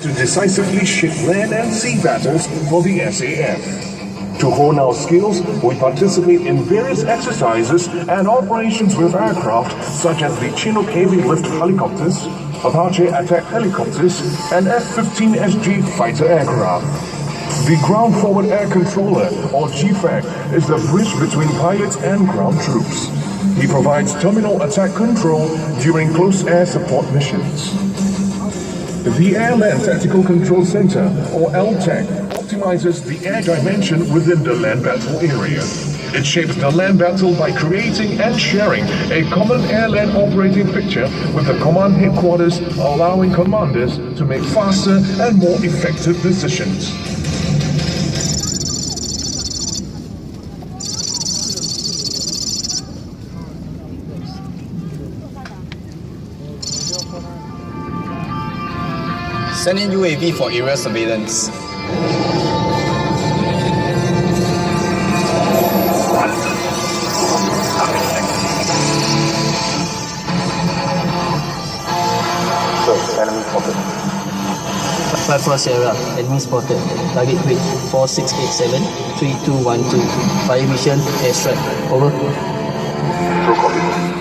to decisively shift land and sea battles for the SAF. To hone our skills, we participate in various exercises and operations with aircraft such as the Chinook Heavy Lift helicopters, Apache attack helicopters, and F-15SG fighter aircraft. The Ground Forward Air Controller, or GFAC, is the bridge between pilots and ground troops. He provides terminal attack control during close air support missions. The Airland Tactical Control Center, or LTAC, optimizes the air dimension within the land battle area. It shapes the land battle by creating and sharing a common airland operating picture with the command headquarters, allowing commanders to make faster and more effective decisions. Send in UAV for area surveillance. Enemy spotted. 5 Sierra, enemy spotted. Target weight 4687 3212. Fire mission, airstrike. Over. True copy.